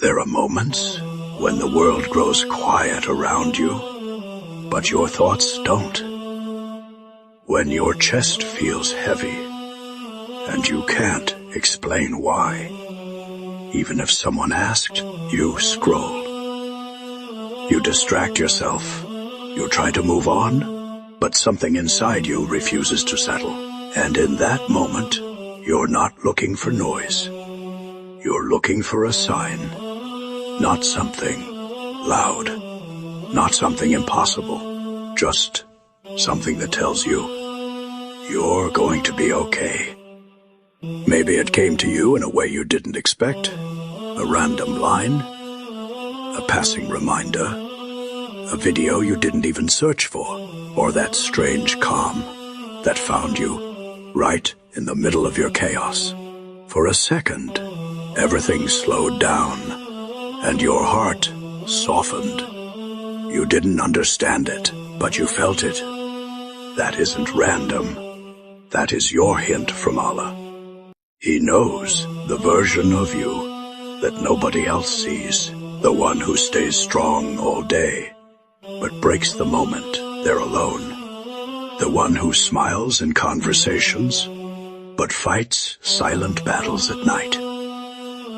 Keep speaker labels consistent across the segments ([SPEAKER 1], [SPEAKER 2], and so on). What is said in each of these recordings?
[SPEAKER 1] There are moments when the world grows quiet around you, but your thoughts don't. When your chest feels heavy, and you can't explain why. Even if someone asked, you scroll. You distract yourself. You try to move on, but something inside you refuses to settle. And in that moment, you're not looking for noise. You're looking for a sign. Not something loud. Not something impossible. Just something that tells you, you're going to be okay. Maybe it came to you in a way you didn't expect. A random line. A passing reminder. A video you didn't even search for. Or that strange calm that found you right in the middle of your chaos. For a second, everything slowed down, and your heart softened. You didn't understand it, but you felt it. That isn't random. That is your hint from Allah. He knows the version of you that nobody else sees, the one who stays strong all day, but breaks the moment they're alone, the one who smiles in conversations, but fights silent battles at night.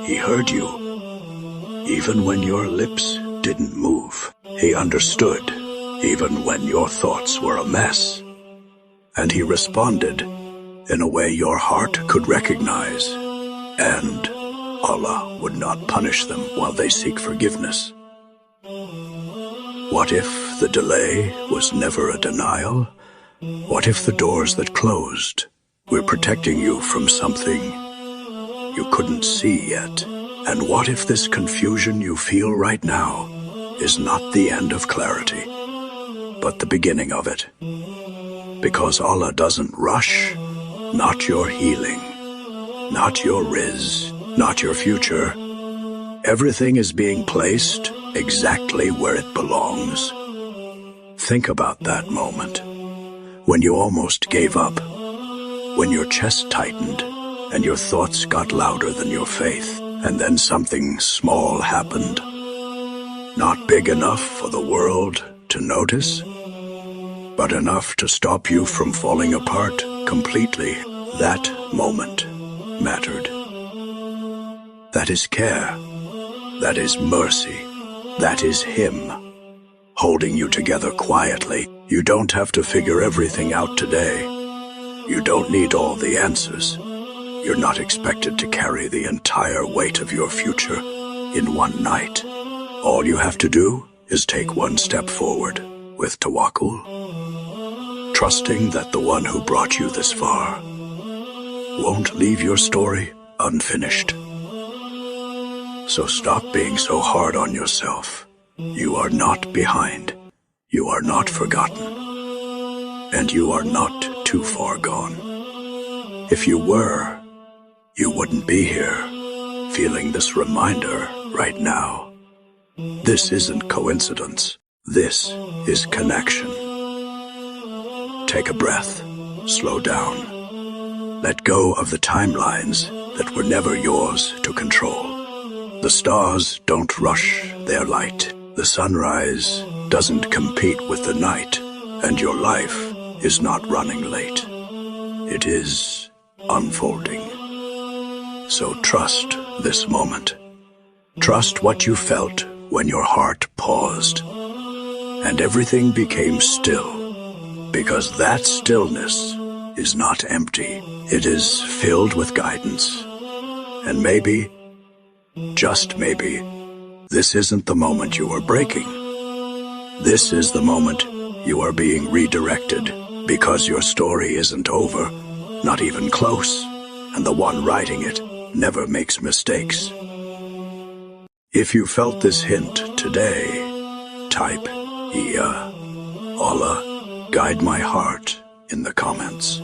[SPEAKER 1] He heard you, even when your lips didn't move. He understood, even when your thoughts were a mess. And he responded in a way your heart could recognize, and Allah would not punish them while they seek forgiveness. What if the delay was never a denial? What if the doors that closed were protecting you from something you couldn't see yet? And what if this confusion you feel right now is not the end of clarity, but the beginning of it? Because Allah doesn't rush, not your healing, not your riz, not your future. Everything is being placed exactly where it belongs. Think about that moment, when you almost gave up, when your chest tightened and your thoughts got louder than your faith, and then something small happened. Not big enough for the world to notice, but enough to stop you from falling apart completely. That moment mattered. That is care. That is mercy. That is Him, holding you together quietly. You don't have to figure everything out today. You don't need all the answers. You're not expected to carry the entire weight of your future in one night. All you have to do is take one step forward with tawakkul, trusting that the one who brought you this far won't leave your story unfinished. So stop being so hard on yourself. You are not behind. You are not forgotten. And you are not too far gone. If you were, you wouldn't be here, feeling this reminder right now. This isn't coincidence. This is connection. Take a breath. Slow down. Let go of the timelines that were never yours to control. The stars don't rush their light. The sunrise doesn't compete with the night, and your life is not running late. It is unfolding. So trust this moment. Trust what you felt when your heart paused, and everything became still, because that stillness is not empty. It is filled with guidance. And maybe, just maybe, this isn't the moment you are breaking. This is the moment you are being redirected, because your story isn't over, not even close, and the one writing it never makes mistakes. If you felt this hint today, type, Ya Allah, guide my heart in the comments.